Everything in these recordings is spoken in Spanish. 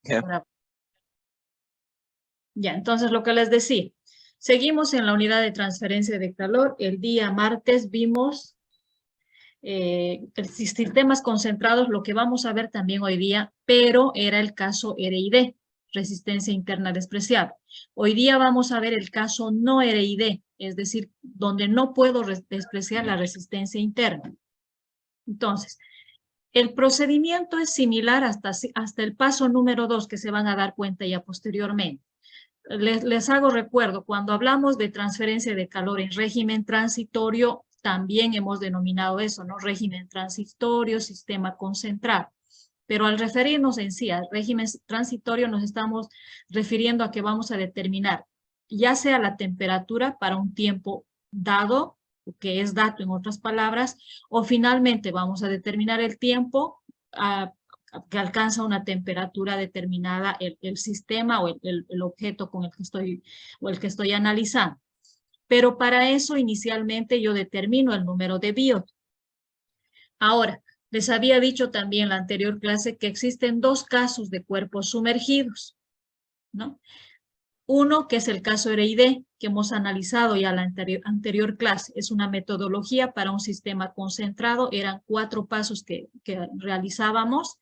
Ya. Ya, entonces lo que les decía, seguimos en la unidad de transferencia de calor. El día martes vimos sistemas concentrados, lo que vamos a ver también hoy día, pero era el caso RID, resistencia interna despreciable. Hoy día vamos a ver el caso no RID, es decir, donde no puedo despreciar la resistencia interna. Entonces, el procedimiento es similar hasta el paso número 2, que se van a dar cuenta ya posteriormente. Les hago recuerdo, cuando hablamos de transferencia de calor en régimen transitorio, también hemos denominado eso, ¿no? Régimen transitorio, sistema concentrado. Pero al referirnos en sí al régimen transitorio, nos estamos refiriendo a que vamos a determinar ya sea la temperatura para un tiempo dado, que es dato en otras palabras, o finalmente vamos a determinar el tiempo que alcanza una temperatura determinada el sistema o el objeto con el que estoy analizando. Pero para eso inicialmente yo determino el número de Biot. Ahora, les había dicho también en la anterior clase que existen dos casos de cuerpos sumergidos, ¿no? Uno, que es el caso RID, que hemos analizado ya en la anterior clase. Es una metodología para un sistema concentrado. Eran 4 pasos que realizábamos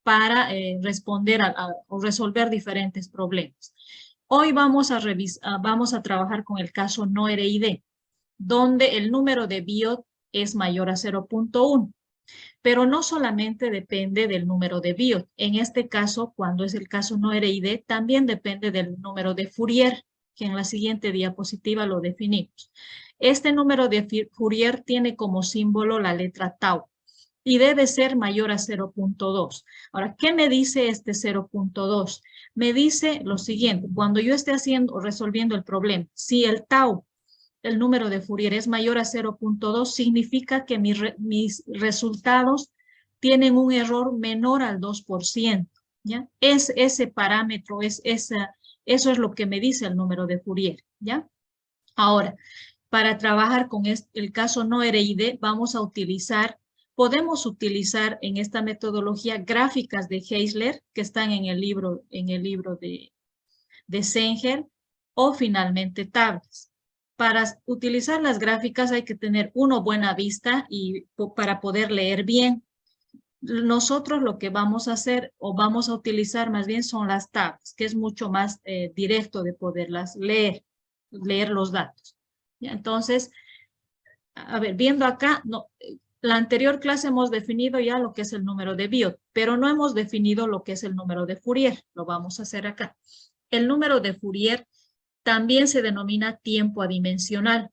para responder o resolver diferentes problemas. Hoy vamos a trabajar con el caso no RID, donde el número de Biot es mayor a 0.1. Pero no solamente depende del número de Biot. En este caso, cuando es el caso no RID, también depende del número de Fourier, que en la siguiente diapositiva lo definimos. Este número de Fourier tiene como símbolo la letra tau y debe ser mayor a 0.2. Ahora, ¿qué me dice este 0.2? Me dice lo siguiente, cuando yo esté resolviendo el problema, si el tau, el número de Fourier, es mayor a 0.2, significa que mis resultados tienen un error menor al 2%. ¿Ya? Es ese parámetro, eso es lo que me dice el número de Fourier. ¿Ya? Ahora, para trabajar con el caso no RID, podemos utilizar en esta metodología gráficas de Heisler que están en el libro de Zenger, o finalmente tablas. Para utilizar las gráficas hay que tener buena vista y para poder leer bien. Nosotros lo que vamos a hacer o vamos a utilizar más bien son las tablas, que es mucho más directo de poderlas leer los datos. ¿Ya? Entonces, a ver, viendo acá, la anterior clase hemos definido ya lo que es el número de Biot, pero no hemos definido lo que es el número de Fourier. Lo vamos a hacer acá. El número de Fourier también se denomina tiempo adimensional.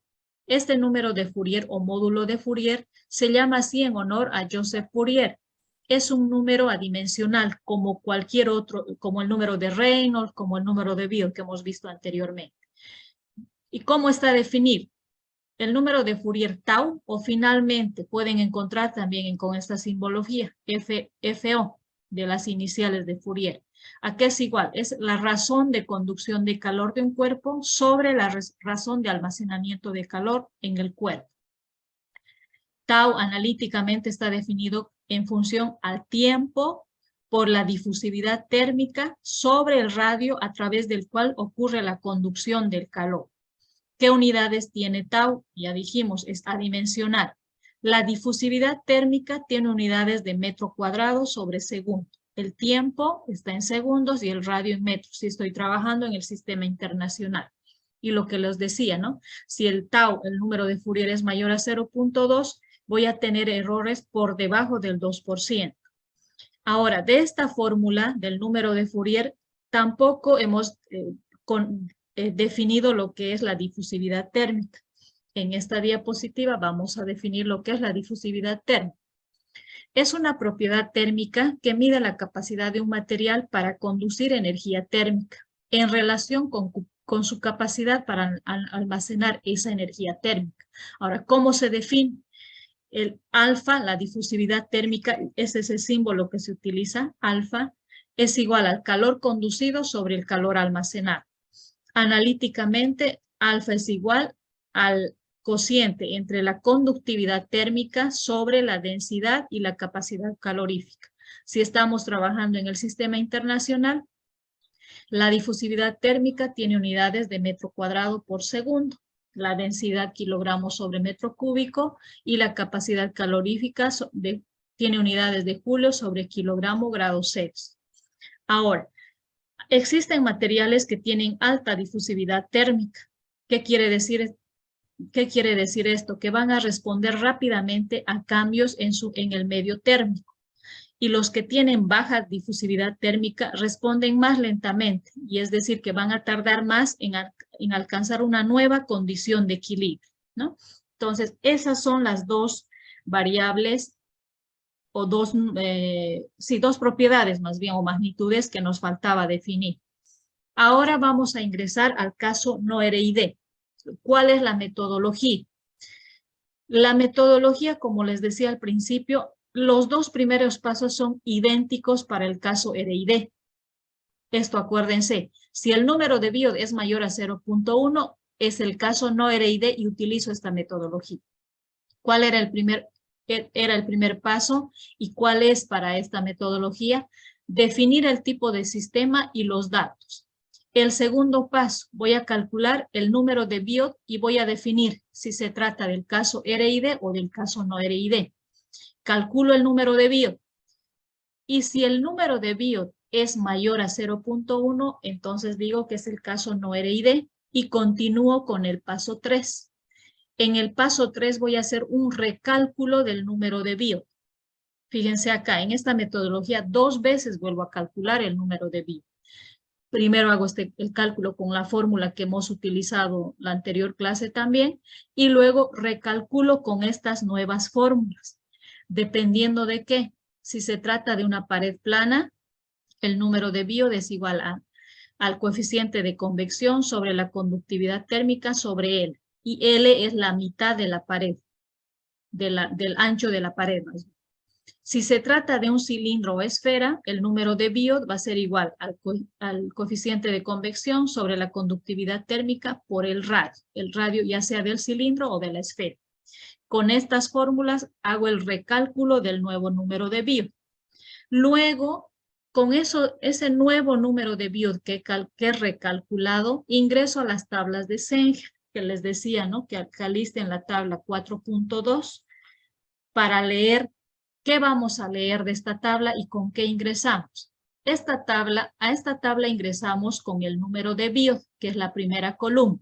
Este número de Fourier o módulo de Fourier se llama así en honor a Joseph Fourier. Es un número adimensional como cualquier otro, como el número de Reynolds, como el número de Biot que hemos visto anteriormente. ¿Y cómo está definido? El número de Fourier tau, o finalmente pueden encontrar también con esta simbología FO de las iniciales de Fourier. ¿A qué es igual? Es la razón de conducción de calor de un cuerpo sobre la razón de almacenamiento de calor en el cuerpo. Tau analíticamente está definido en función al tiempo por la difusividad térmica sobre el radio a través del cual ocurre la conducción del calor. ¿Qué unidades tiene tau? Ya dijimos, es adimensional. La difusividad térmica tiene unidades de metro cuadrado sobre segundo. El tiempo está en segundos y el radio en metros, si estoy trabajando en el sistema internacional. Y lo que les decía, ¿no? Si el tau, el número de Fourier, es mayor a 0.2, voy a tener errores por debajo del 2%. Ahora, de esta fórmula del número de Fourier, tampoco hemos definido lo que es la difusividad térmica. En esta diapositiva vamos a definir lo que es la difusividad térmica. Es una propiedad térmica que mide la capacidad de un material para conducir energía térmica en relación con su capacidad para almacenar esa energía térmica. Ahora, ¿cómo se define? El alfa, la difusividad térmica, es ese símbolo que se utiliza, alfa, es igual al calor conducido sobre el calor almacenado. Analíticamente, alfa es igual al cociente entre la conductividad térmica sobre la densidad y la capacidad calorífica. Si estamos trabajando en el sistema internacional, la difusividad térmica tiene unidades de metro cuadrado por segundo, la densidad kilogramos sobre metro cúbico y la capacidad calorífica tiene unidades de joule sobre kilogramo grados Celsius. Ahora, existen materiales que tienen alta difusividad térmica. ¿Qué quiere decir esto? Que van a responder rápidamente a cambios en el medio térmico. Y los que tienen baja difusividad térmica responden más lentamente, y es decir, que van a tardar más en alcanzar una nueva condición de equilibrio, ¿no? Entonces, esas son las dos variables o dos propiedades más bien o magnitudes que nos faltaba definir. Ahora vamos a ingresar al caso no RID. ¿Cuál es la metodología? La metodología, como les decía al principio, los dos primeros pasos son idénticos para el caso RID. Esto acuérdense, si el número de BIOD es mayor a 0.1, es el caso no RID y utilizo esta metodología. ¿Cuál era el primer paso y cuál es para esta metodología? Definir el tipo de sistema y los datos. El segundo paso, voy a calcular el número de BIOD y voy a definir si se trata del caso RID o del caso no RID. Calculo el número de BIOD. Y si el número de BIOD es mayor a 0.1, entonces digo que es el caso no RID y continúo con el paso 3. En el paso 3 voy a hacer un recálculo del número de BIOD. Fíjense acá, en esta metodología 2 veces vuelvo a calcular el número de BIOD. Primero hago el cálculo con la fórmula que hemos utilizado la anterior clase también y luego recalculo con estas nuevas fórmulas. Dependiendo de qué, si se trata de una pared plana, el número de BIOD es igual al coeficiente de convección sobre la conductividad térmica sobre L. Y L es la mitad de la pared, del ancho de la pared. Si se trata de un cilindro o esfera, el número de BIOD va a ser igual al coeficiente de convección sobre la conductividad térmica por el radio ya sea del cilindro o de la esfera. Con estas fórmulas hago el recálculo del nuevo número de BIOD. Luego, con ese nuevo número de BIOD que he recalculado, ingreso a las tablas de Zenger, que les decía, ¿no? Que alisten la tabla 4.2 para leer qué vamos a leer de esta tabla y con qué ingresamos. A esta tabla ingresamos con el número de BIOD, que es la primera columna.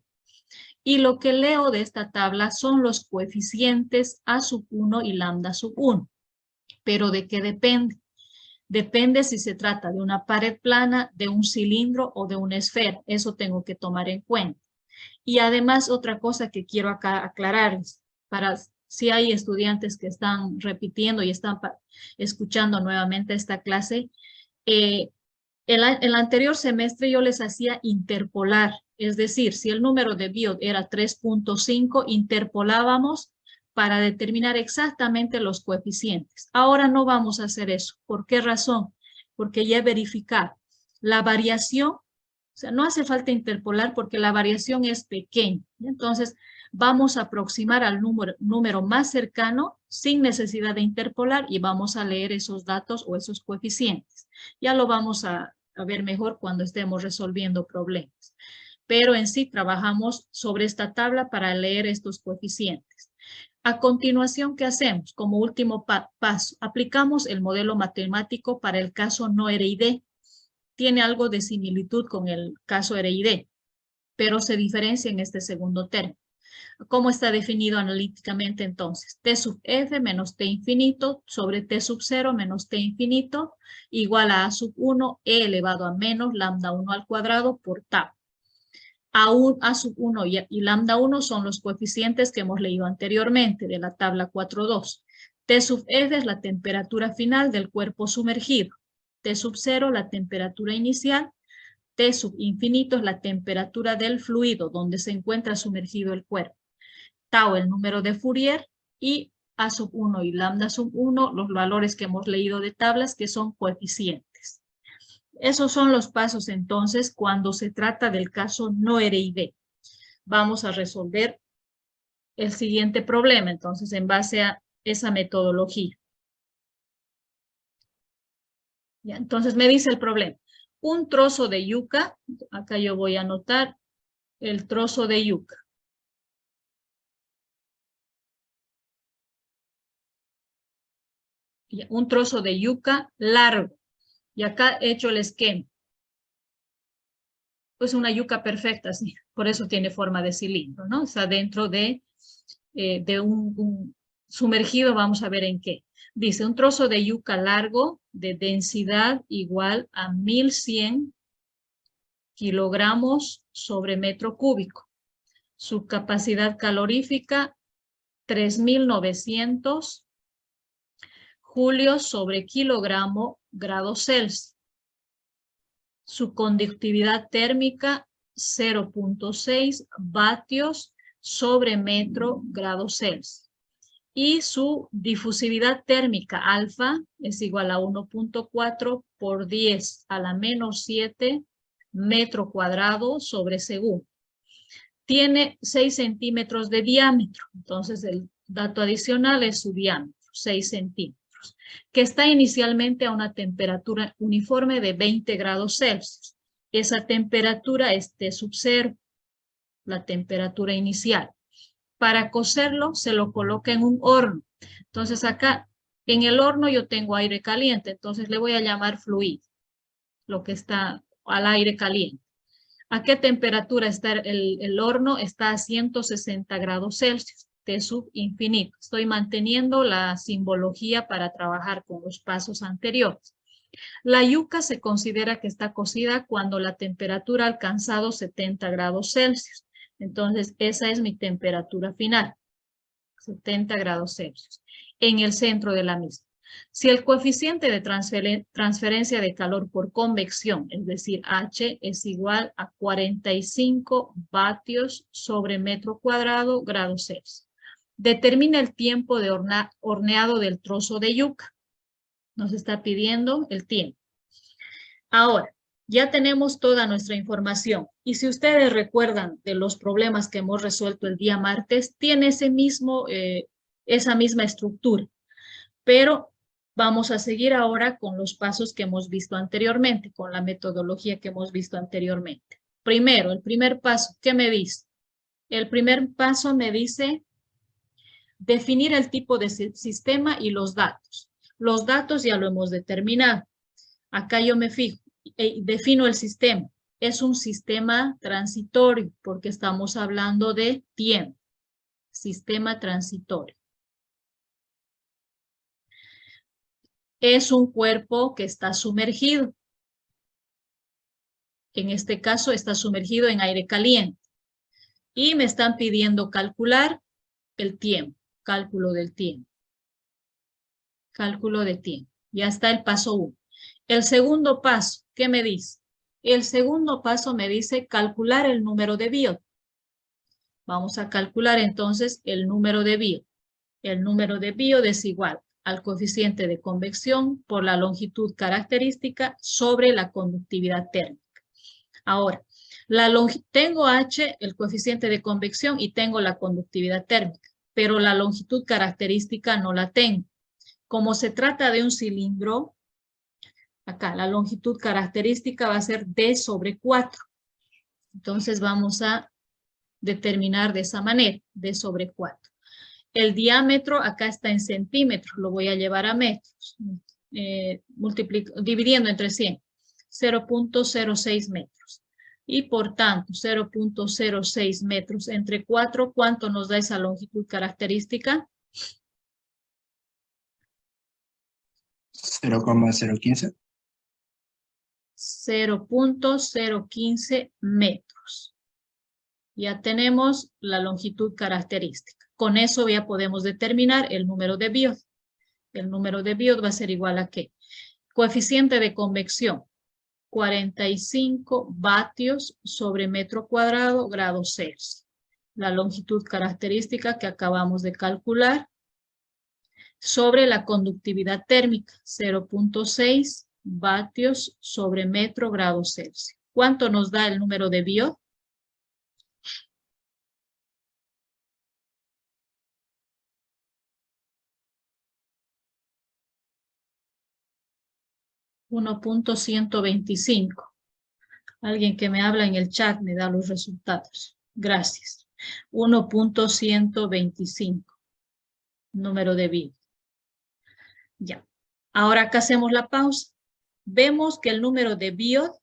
Y lo que leo de esta tabla son los coeficientes A sub 1 y lambda sub 1. ¿Pero de qué depende? Depende si se trata de una pared plana, de un cilindro o de una esfera. Eso tengo que tomar en cuenta. Y además, otra cosa que quiero acá aclararles, para si hay estudiantes que están repitiendo y están escuchando nuevamente esta clase, el anterior semestre yo les hacía interpolar, es decir, si el número de BIOD era 3.5, interpolábamos para determinar exactamente los coeficientes. Ahora no vamos a hacer eso. ¿Por qué razón? Porque ya he verificado la variación, o sea, no hace falta interpolar porque la variación es pequeña. Entonces, vamos a aproximar al número más cercano sin necesidad de interpolar y vamos a leer esos datos o esos coeficientes. Ya lo vamos a ver mejor cuando estemos resolviendo problemas. Pero en sí trabajamos sobre esta tabla para leer estos coeficientes. A continuación, ¿qué hacemos? Como último paso, aplicamos el modelo matemático para el caso no RID. Tiene algo de similitud con el caso RID, pero se diferencia en este segundo término. ¿Cómo está definido analíticamente entonces? T sub f menos t infinito sobre t sub 0 menos t infinito igual a sub 1 e elevado a menos lambda 1 al cuadrado por tau. A sub 1 y lambda 1 son los coeficientes que hemos leído anteriormente de la tabla 4.2. T sub f es la temperatura final del cuerpo sumergido. T sub 0 la temperatura inicial. T sub infinito es la temperatura del fluido donde se encuentra sumergido el cuerpo. Tau el número de Fourier y A sub 1 y lambda sub 1 los valores que hemos leído de tablas que son coeficientes. Esos son los pasos entonces cuando se trata del caso no RID. Vamos a resolver el siguiente problema entonces en base a esa metodología. Ya, entonces me dice el problema. Un trozo de yuca, acá yo voy a anotar el trozo de yuca. Ya, un trozo de yuca largo. Y acá he hecho el esquema. Pues una yuca perfecta, sí. Por eso tiene forma de cilindro, ¿no? Está dentro de un sumergido, vamos a ver en qué. Dice, un trozo de yuca largo de densidad igual a 1100 kilogramos sobre metro cúbico. Su capacidad calorífica, 3900 julios sobre kilogramo grado Celsius. Su conductividad térmica, 0.6 vatios sobre metro grado Celsius. Y su difusividad térmica alfa es igual a 1.4 por 10 a la menos 7 metro cuadrado sobre segundo. Tiene 6 centímetros de diámetro, entonces el dato adicional es su diámetro, 6 centímetros, que está inicialmente a una temperatura uniforme de 20 grados Celsius. Esa temperatura es T sub 0, la temperatura inicial. Para cocerlo se lo coloca en un horno. Entonces acá en el horno yo tengo aire caliente, entonces le voy a llamar fluido, lo que está al aire caliente. ¿A qué temperatura está el horno? Está a 160 grados Celsius, T sub infinito. Estoy manteniendo la simbología para trabajar con los pasos anteriores. La yuca se considera que está cocida cuando la temperatura ha alcanzado 70 grados Celsius. Entonces, esa es mi temperatura final, 70 grados Celsius, en el centro de la misma. Si el coeficiente de transferencia de calor por convección, es decir, H, es igual a 45 vatios sobre metro cuadrado grados Celsius, determina el tiempo de horneado del trozo de yuca. Nos está pidiendo el tiempo. Ahora, ya tenemos toda nuestra información. Y si ustedes recuerdan de los problemas que hemos resuelto el día martes, tiene esa misma estructura. Pero vamos a seguir ahora con los pasos que hemos visto anteriormente, con la metodología que hemos visto anteriormente. Primero, el primer paso, ¿qué me dice? El primer paso me dice definir el tipo de sistema y los datos. Los datos ya lo hemos determinado. Acá yo me fijo, defino el sistema. Es un sistema transitorio porque estamos hablando de tiempo. Sistema transitorio. Es un cuerpo que está sumergido. En este caso está sumergido en aire caliente. Y me están pidiendo calcular el tiempo, cálculo del tiempo. Cálculo de tiempo. Ya está el paso 1. El segundo paso, ¿qué me dice? El segundo paso me dice calcular el número de Biot. Vamos a calcular entonces el número de Biot. El número de Biot es igual al coeficiente de convección por la longitud característica sobre la conductividad térmica. Ahora, tengo H, el coeficiente de convección, y tengo la conductividad térmica, pero la longitud característica no la tengo. Como se trata de un cilindro, acá la longitud característica va a ser D sobre 4. Entonces vamos a determinar de esa manera, D sobre 4. El diámetro acá está en centímetros, lo voy a llevar a metros, dividiendo entre 100, 0.06 metros. Y por tanto, 0.06 metros entre 4, ¿cuánto nos da esa longitud característica? 0,015. 0.015 metros. Ya tenemos la longitud característica. Con eso ya podemos determinar el número de Biot. El número de Biot va a ser igual a ¿qué? Coeficiente de convección, 45 vatios sobre metro cuadrado grado Celsius. La longitud característica que acabamos de calcular sobre la conductividad térmica, 0.6 vatios sobre metro grado Celsius. ¿Cuánto nos da el número de Biot? 1.125. Alguien que me habla en el chat me da los resultados. Gracias. 1.125. Número de Biot. Ya. Ahora acá hacemos la pausa. Vemos que el número de Biot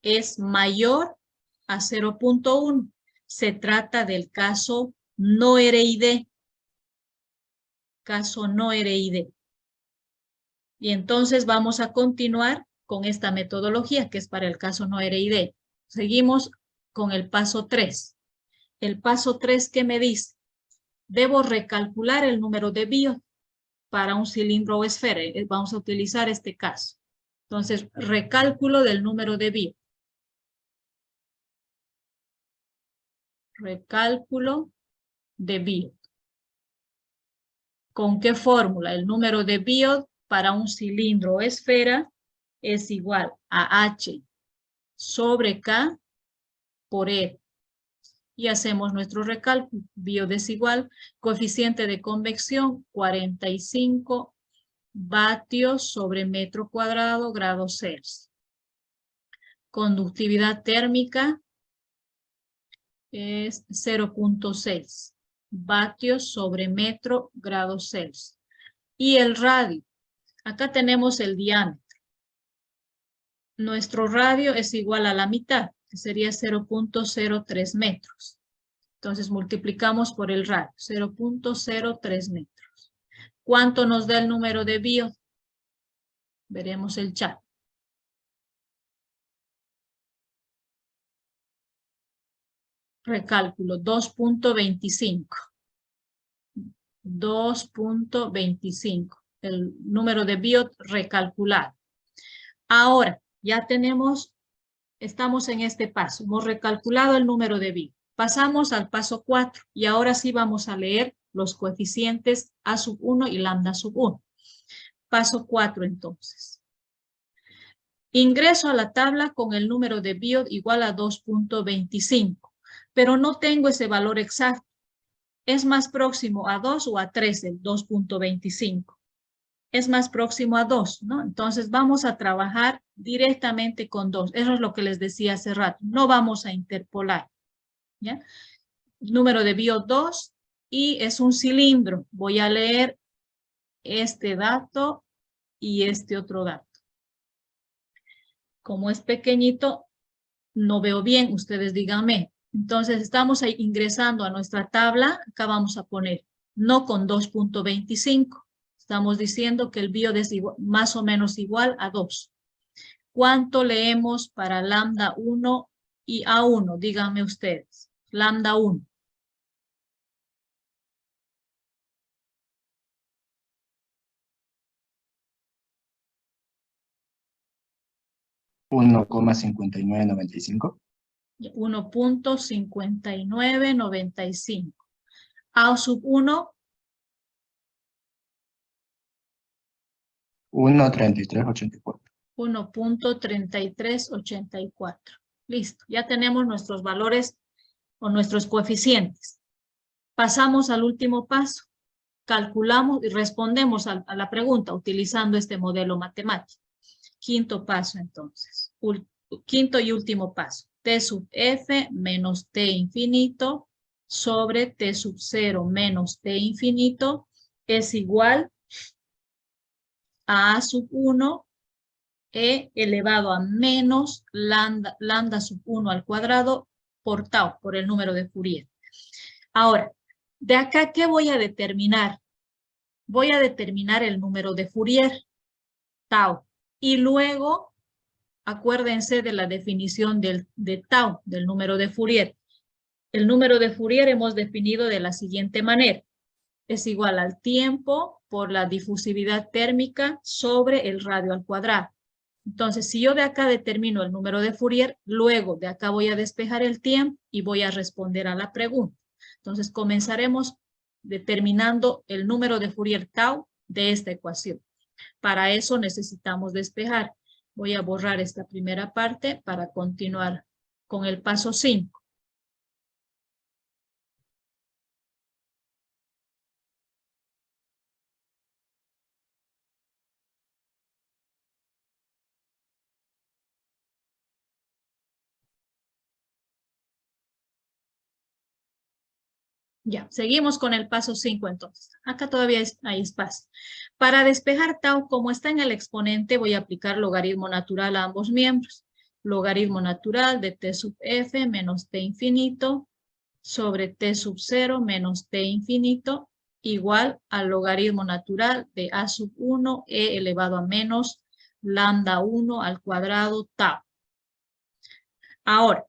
es mayor a 0.1. Se trata del caso no RID. Caso no RID. Y entonces vamos a continuar con esta metodología que es para el caso no RID. Seguimos con el paso 3. El paso 3, ¿qué me dice? Debo recalcular el número de Biot para un cilindro o esfera. Vamos a utilizar este caso. Entonces, recálculo del número de Biot. Recálculo de Biot. ¿Con qué fórmula? El número de Biot para un cilindro o esfera es igual a H sobre K por E. Y hacemos nuestro recálculo. Biot es igual, coeficiente de convección 45 vatios sobre metro cuadrado grados Celsius. Conductividad térmica es 0.6 vatios sobre metro grados Celsius. Y el radio, acá tenemos el diámetro. Nuestro radio es igual a la mitad, que sería 0.03 metros. Entonces multiplicamos por el radio, 0.03 metros. ¿Cuánto nos da el número de Biot? Veremos el chat. Recálculo, 2.25. 2.25. El número de Biot recalculado. Ahora, ya estamos en este paso. Hemos recalculado el número de Biot. Pasamos al paso 4 y ahora sí vamos a leer los coeficientes A sub 1 y lambda sub 1. Paso 4 entonces. Ingreso a la tabla con el número de Biot igual a 2.25, pero no tengo ese valor exacto. ¿Es más próximo a 2 o a 3 el 2.25? Es más próximo a 2, ¿no? Entonces vamos a trabajar directamente con 2. Eso es lo que les decía hace rato. No vamos a interpolar, ¿ya? Número de Biot 2 y es un cilindro. Voy a leer este dato y este otro dato. Como es pequeñito, no veo bien, ustedes díganme. Entonces estamos ahí ingresando a nuestra tabla, acá vamos a poner no con 2.25. Estamos diciendo que el Biot es igual, más o menos igual a 2. ¿Cuánto leemos para lambda 1 y A1? Díganme ustedes. Lambda 1. 1,5995. 1.5995. A sub 1, 1,3384. 1.3384. Listo, ya tenemos nuestros valores o nuestros coeficientes. Pasamos al último paso. Calculamos y respondemos a la pregunta utilizando este modelo matemático. Quinto paso entonces. Quinto y último paso. T sub f menos t infinito sobre t sub 0 menos t infinito es igual a sub 1 e elevado a menos lambda sub 1 al cuadrado por tau, por el número de Fourier. Ahora, de acá, ¿qué voy a determinar? Voy a determinar el número de Fourier, tau, y luego, acuérdense de la definición de tau, del número de Fourier. El número de Fourier hemos definido de la siguiente manera. Es igual al tiempo por la difusividad térmica sobre el radio al cuadrado. Entonces, si yo de acá determino el número de Fourier, luego de acá voy a despejar el tiempo y voy a responder a la pregunta. Entonces, comenzaremos determinando el número de Fourier tau de esta ecuación. Para eso necesitamos despejar. Voy a borrar esta primera parte para continuar con el paso 5. Ya, seguimos con el paso 5 entonces. Acá todavía hay espacio. Para despejar tau, como está en el exponente, voy a aplicar logaritmo natural a ambos miembros. Logaritmo natural de t sub f menos t infinito sobre t sub 0 menos t infinito igual al logaritmo natural de a sub 1 e elevado a menos lambda 1 al cuadrado tau. Ahora,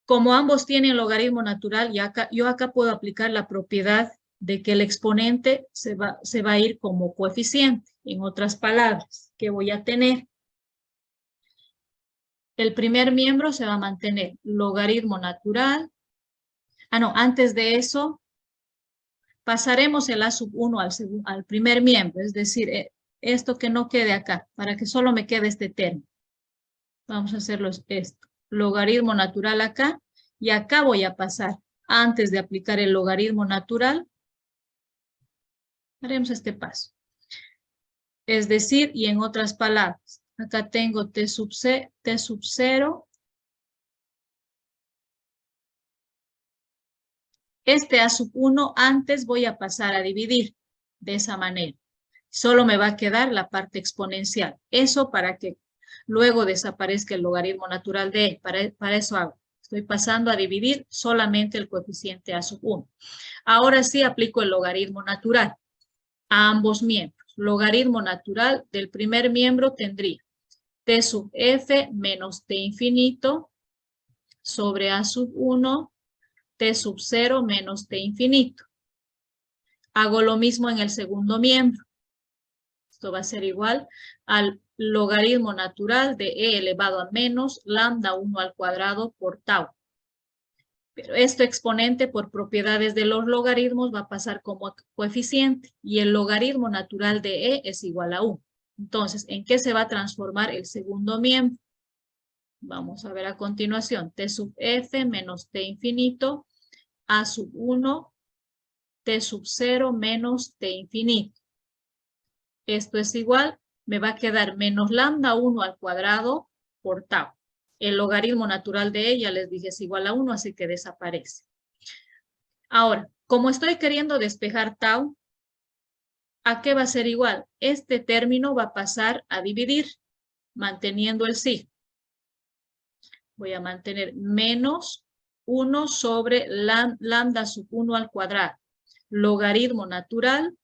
como ambos tienen logaritmo natural, yo acá puedo aplicar la propiedad de que el exponente se va a ir como coeficiente. En otras palabras, ¿qué voy a tener? El primer miembro se va a mantener logaritmo natural. Antes de eso, pasaremos el a sub 1 al primer miembro, es decir, esto que no quede acá, para que solo me quede este término. Vamos a hacerlo esto. Logaritmo natural acá, y acá voy a pasar, antes de aplicar el logaritmo natural, haremos este paso. Es decir, y en otras palabras, acá tengo t sub 0. Este a sub 1 antes voy a pasar a dividir de esa manera. Solo me va a quedar la parte exponencial. Eso para que luego desaparezca el logaritmo natural de él. Para eso hago. Estoy pasando a dividir solamente el coeficiente a sub 1. Ahora sí aplico el logaritmo natural a ambos miembros. Logaritmo natural del primer miembro tendría t sub f menos t infinito sobre a sub 1 t sub 0 menos t infinito. Hago lo mismo en el segundo miembro. Esto va a ser igual al logaritmo natural de e elevado a menos lambda 1 al cuadrado por tau. Pero este exponente por propiedades de los logaritmos va a pasar como coeficiente y el logaritmo natural de e es igual a 1. Entonces, ¿en qué se va a transformar el segundo miembro? Vamos a ver a continuación. T sub f menos t infinito a sub 1 t sub 0 menos t infinito. Esto es igual, me va a quedar menos lambda 1 al cuadrado por tau. El logaritmo natural de ella, les dije, es igual a 1, así que desaparece. Ahora, como estoy queriendo despejar tau, ¿a qué va a ser igual? Este término va a pasar a dividir, manteniendo el signo. Voy a mantener menos 1 sobre lambda sub 1 al cuadrado. Logaritmo natural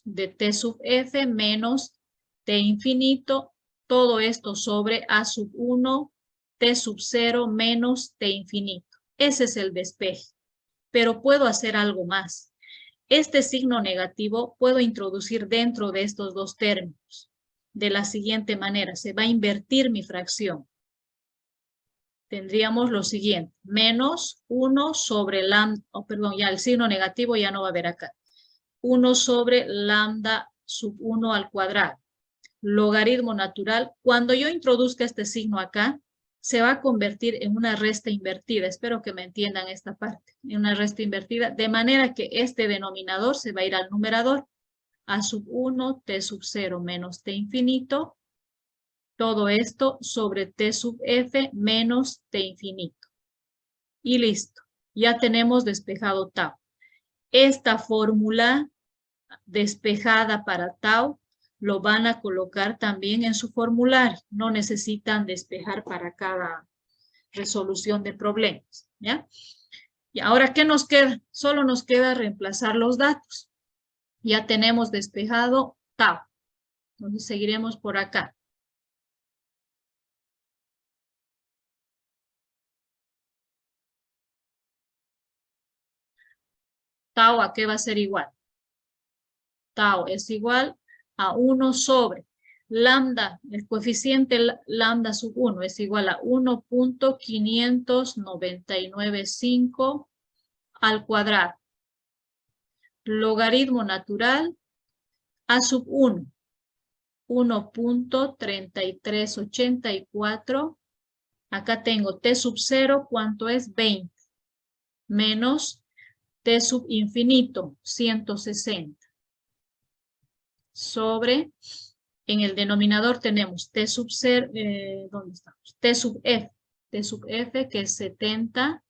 de t sub f menos t infinito, todo esto sobre a sub 1, t sub 0 menos t infinito. Ese es el despeje, pero puedo hacer algo más. Este signo negativo puedo introducir dentro de estos dos términos. De la siguiente manera, se va a invertir mi fracción. Tendríamos lo siguiente, menos 1 sobre lambda, ya el signo negativo ya no va a haber acá. 1 sobre lambda sub 1 al cuadrado. Logaritmo natural. Cuando yo introduzca este signo acá, se va a convertir en una resta invertida. Espero que me entiendan esta parte. En una resta invertida, de manera que este denominador se va a ir al numerador. A sub 1, t sub 0 menos t infinito. Todo esto sobre t sub f menos t infinito. Y listo. Ya tenemos despejado tau. Esta fórmula despejada para tau lo van a colocar también en su formulario. No necesitan despejar para cada resolución de problemas. ¿Ya? Y ahora, ¿qué nos queda? Solo nos queda reemplazar los datos. Ya tenemos despejado tau. Entonces seguiremos por acá. Tau, ¿a qué va a ser igual? Tau es igual a 1 sobre lambda, el coeficiente lambda sub 1 es igual a 1.5995 al cuadrado. Logaritmo natural a sub 1, 1.3384. Acá tengo t sub 0, ¿cuánto es? 20. Menos t sub infinito, 160. Sobre, en el denominador tenemos t sub 0, ¿dónde estamos? T sub f que es 70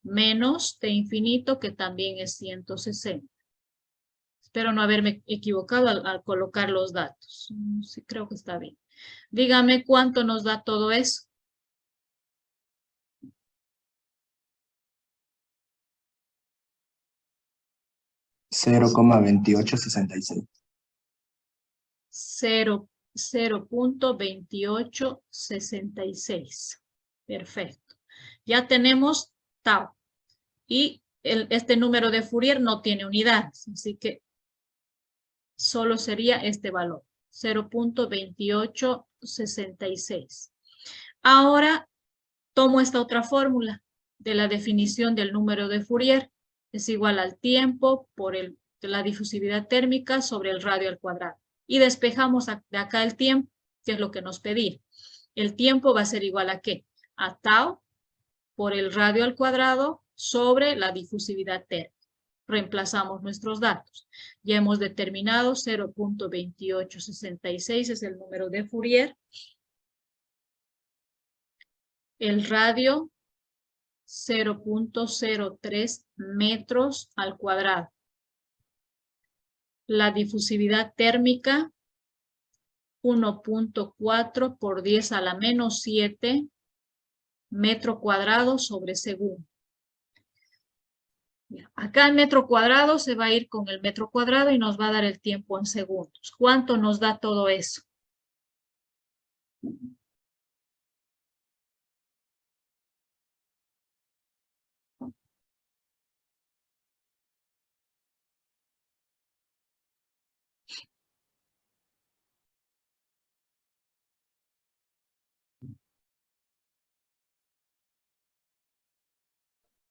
menos T infinito, que también es 160. Espero no haberme equivocado al colocar los datos. Sí, creo que está bien. Dígame cuánto nos da todo eso. 0,2866. 0.2866. Perfecto. Ya tenemos tau. Y este número de Fourier no tiene unidades, así que solo sería este valor, 0.2866. Ahora tomo esta otra fórmula de la definición del número de Fourier. Es igual al tiempo por la difusividad térmica sobre el radio al cuadrado. Y despejamos de acá el tiempo, que es lo que nos pedía. El tiempo va a ser igual a ¿qué? A tau por el radio al cuadrado sobre la difusividad térmica. Reemplazamos nuestros datos. Ya hemos determinado 0.2866 es el número de Fourier. El radio 0.03 metros al cuadrado. La difusividad térmica 1.4 por 10 a la menos 7 metro cuadrado sobre segundo. Acá el metro cuadrado se va a ir con el metro cuadrado y nos va a dar el tiempo en segundos. ¿Cuánto nos da todo eso?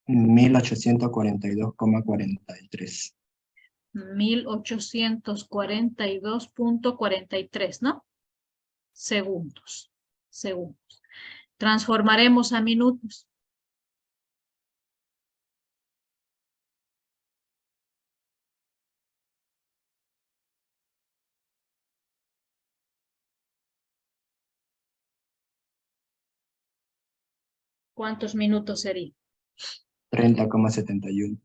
$1,842,43. 1842.43, ¿no? Segundos. Transformaremos a minutos. ¿Cuántos minutos sería? 30,71.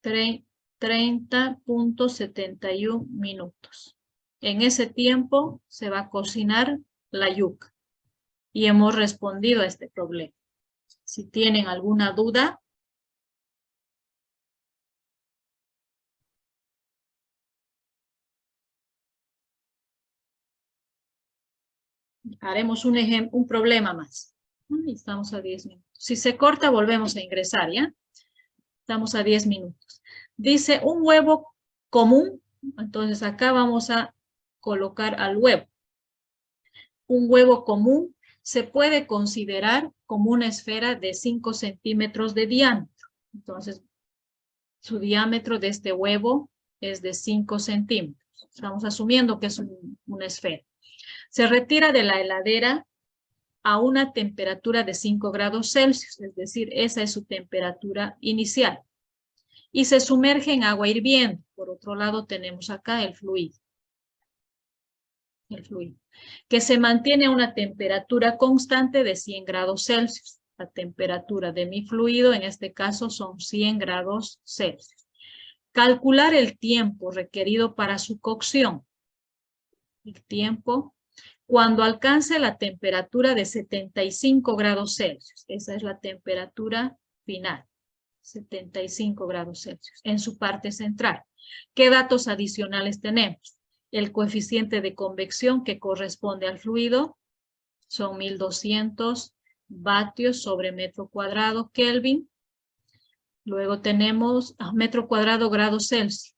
30.71 minutos. En ese tiempo se va a cocinar la yuca. Y hemos respondido a este problema. Si tienen alguna duda, haremos un problema más. Estamos a 10 minutos. Si se corta, volvemos a ingresar, ¿ya? Estamos a 10 minutos. Dice un huevo común. Entonces acá vamos a colocar al huevo. Un huevo común se puede considerar como una esfera de 5 centímetros de diámetro. Entonces, su diámetro de este huevo es de 5 centímetros. Estamos asumiendo que es una esfera. Se retira de la heladera a una temperatura de 5 grados Celsius, es decir, esa es su temperatura inicial. Y se sumerge en agua hirviendo. Por otro lado, tenemos acá el fluido, que se mantiene a una temperatura constante de 100 grados Celsius. La temperatura de mi fluido, en este caso, son 100 grados Celsius. Calcular el tiempo requerido para su cocción. El tiempo cuando alcance la temperatura de 75 grados Celsius. Esa es la temperatura final. 75 grados Celsius en su parte central. ¿Qué datos adicionales tenemos? El coeficiente de convección que corresponde al fluido son 1200 vatios sobre metro cuadrado Kelvin. Luego tenemos metro cuadrado grados Celsius.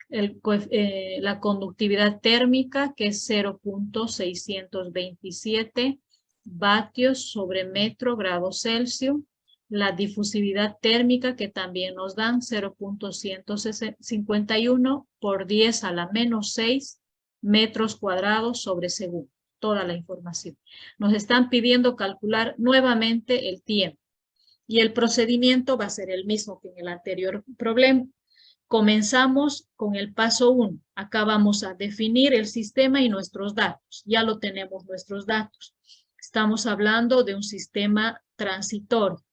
La conductividad térmica, que es 0.627 vatios sobre metro grados Celsius. La difusividad térmica, que también nos dan 0.151 por 10 a la menos 6 metros cuadrados sobre segundo. Toda la información. Nos están pidiendo calcular nuevamente el tiempo. Y el procedimiento va a ser el mismo que en el anterior problema. Comenzamos con el paso 1. Acá vamos a definir el sistema y nuestros datos. Ya lo tenemos nuestros datos. Estamos hablando de un sistema transitorio.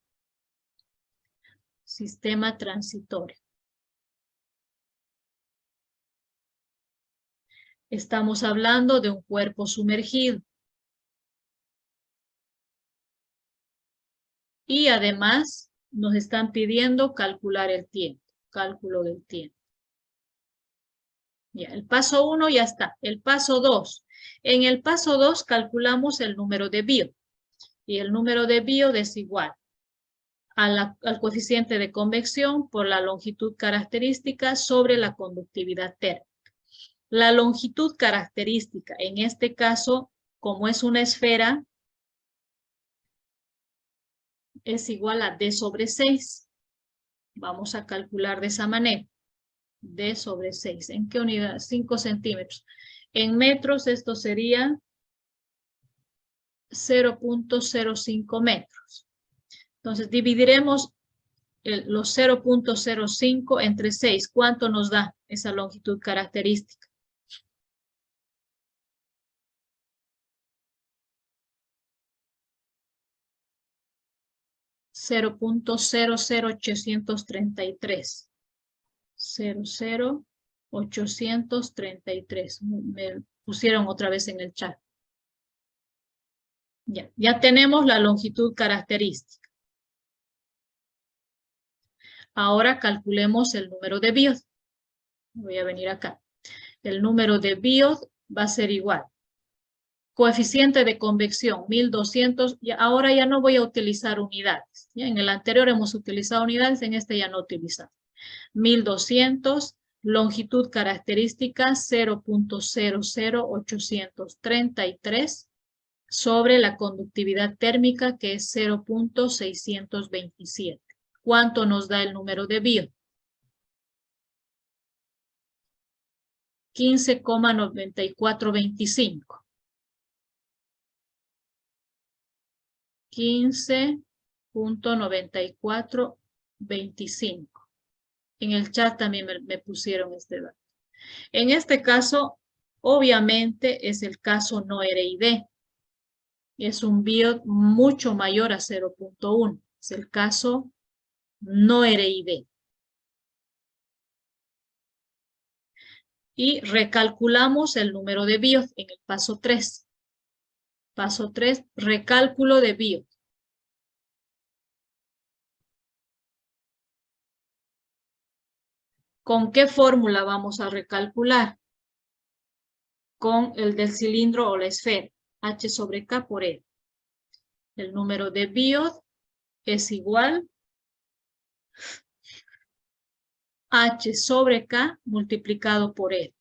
Sistema transitorio. Estamos hablando de un cuerpo sumergido. Y además nos están pidiendo calcular el tiempo, cálculo del tiempo. Ya, el paso 1 ya está. El paso 2. En el paso 2 calculamos el número de Biot. Y el número de Biot es igual al coeficiente de convección por la longitud característica sobre la conductividad térmica. La longitud característica, en este caso, como es una esfera, es igual a D sobre 6. Vamos a calcular de esa manera. D sobre 6. ¿En qué unidad? 5 centímetros. En metros esto sería 0.05 metros. Entonces dividiremos los 0.05 entre 6. ¿Cuánto nos da esa longitud característica? 0.00833. 00833. Me pusieron otra vez en el chat. Ya tenemos la longitud característica. Ahora calculemos el número de Biot. Voy a venir acá. El número de Biot va a ser igual. Coeficiente de convección, 1200. Y ahora ya no voy a utilizar unidades. ¿Ya? En el anterior hemos utilizado unidades, en este ya no utilizamos. 1200, longitud característica 0.00833 sobre la conductividad térmica que es 0.627. ¿Cuánto nos da el número de Biot? 15,9425. 15.9425. En el chat también me pusieron este dato. En este caso, obviamente es el caso no RID. Es un Biot mucho mayor a 0.1. Es el caso no RID. Y recalculamos el número de Biot en el paso 3. Paso 3, recálculo de Biot. ¿Con qué fórmula vamos a recalcular? Con el del cilindro o la esfera. H sobre K por E. El número de Biot es igual a H sobre K multiplicado por E.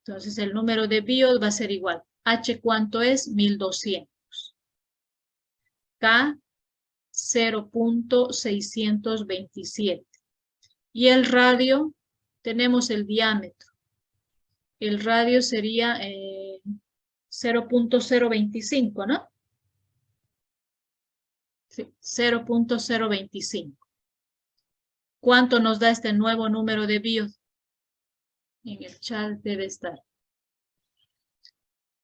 Entonces el número de Biot va a ser igual. H, ¿cuánto es? 1200. K, 0.627. Y el radio, tenemos el diámetro. El radio sería 0.025, ¿no? Sí, 0.025. ¿Cuánto nos da este nuevo número de Biot? En el chat debe estar.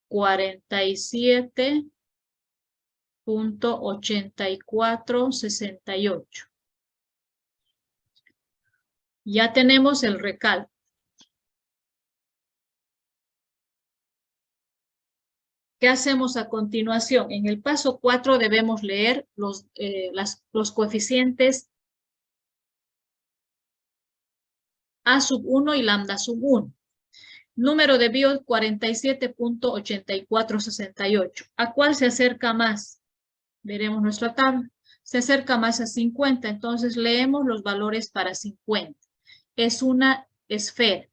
47.8468. Ya tenemos el recálculo. ¿Qué hacemos a continuación? En el paso 4 debemos leer los coeficientes A sub 1 y lambda sub 1. Número de Biot 47.8468. ¿A cuál se acerca más? Veremos nuestra tabla. Se acerca más a 50, entonces leemos los valores para 50. Es una esfera.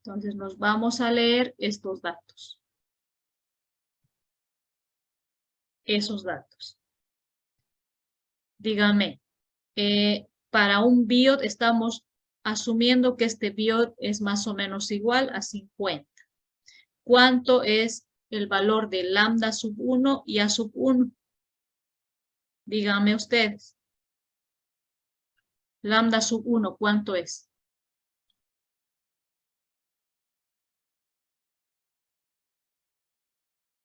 Entonces nos vamos a leer estos datos. Esos datos. Dígame, para un Biot estamos asumiendo que este Biot es más o menos igual a 50. ¿Cuánto es el valor de lambda sub 1 y A sub 1? Díganme ustedes. Lambda sub 1, ¿cuánto es?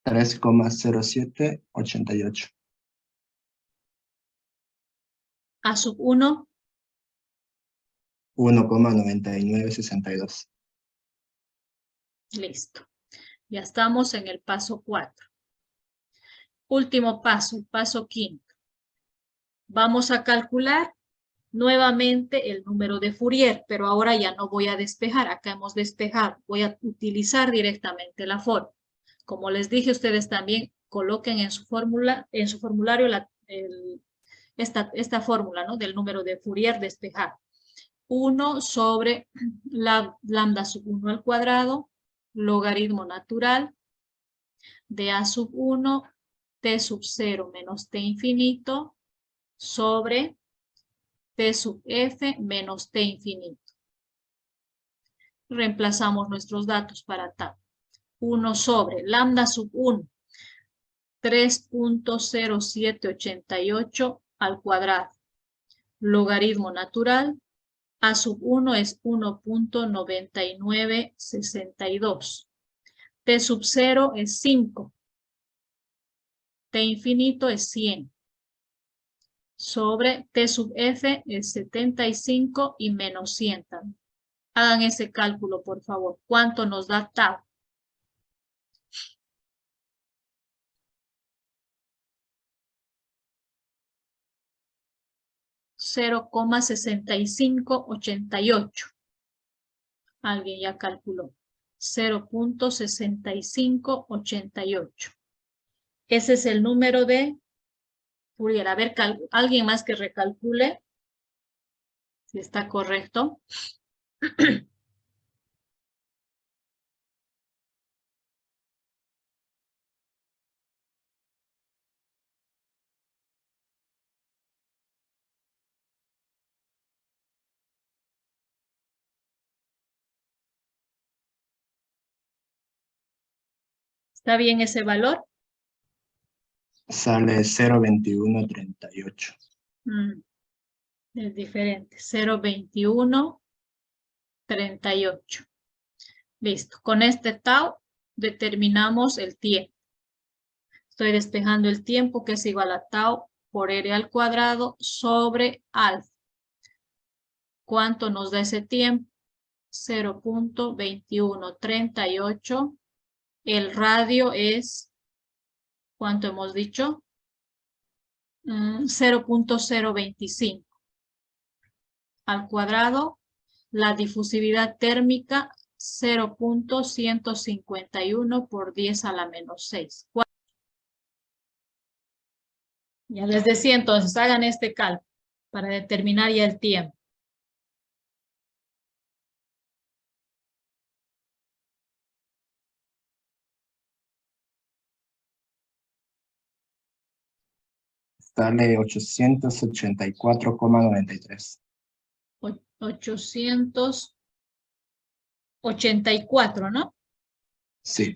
3,0788. A sub 1, 1,9962. listo. Ya estamos en el paso 4. Último paso, el paso 5. Vamos a calcular nuevamente el número de Fourier, pero ahora ya no voy a despejar. Acá hemos despejado. Voy a utilizar directamente la fórmula. Como les dije, ustedes también coloquen en su formulario esta fórmula, ¿no? Del número de Fourier despejado. 1 sobre lambda sub 1 al cuadrado, logaritmo natural de a sub 1, t sub 0 menos t infinito sobre t sub f menos t infinito. Reemplazamos nuestros datos para tal. 1 sobre lambda sub 1, 3.0788 al cuadrado. Logaritmo natural, a sub 1 es 1.9962. T sub 0 es 5. T infinito es 100. Sobre T sub f es 75 y menos 100 también. Hagan ese cálculo, por favor. ¿Cuánto nos da tau? 0,6588. Alguien ya calculó. 0.6588. Ese es el número de Fourier. A ver, alguien más que recalcule si está correcto. ¿Está bien ese valor? Sale 0,2138. Es diferente. 0,2138. Listo. Con este tau determinamos el tiempo. Estoy despejando el tiempo, que es igual a tau por r al cuadrado sobre alfa. ¿Cuánto nos da ese tiempo? 0.2138. El radio es, ¿cuánto hemos dicho? 0.025 al cuadrado. La difusividad térmica 0.151 por 10 a la menos 6. Ya les decía, entonces hagan este cálculo para determinar ya el tiempo. Sale 884,93. 884, ¿no? Sí.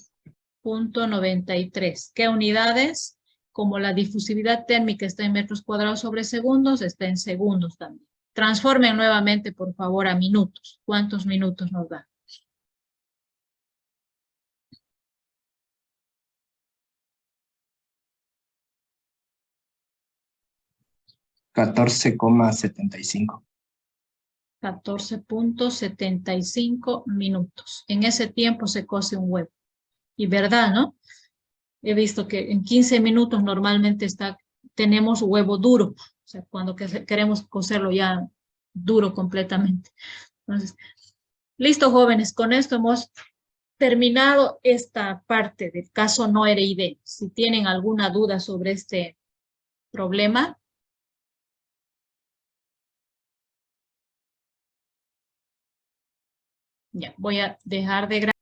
.93. ¿Qué unidades? Como la difusividad térmica está en metros cuadrados sobre segundos, está en segundos también. Transformen nuevamente, por favor, a minutos. ¿Cuántos minutos nos da? $14,75. 14.75 minutos. En ese tiempo se cose un huevo. Y verdad, ¿no? He visto que en 15 minutos normalmente tenemos huevo duro. O sea, cuando queremos cocerlo ya duro completamente. Entonces, listo, jóvenes. Con esto hemos terminado esta parte del caso no RID. Si tienen alguna duda sobre este problema. Ya, voy a dejar de grabar.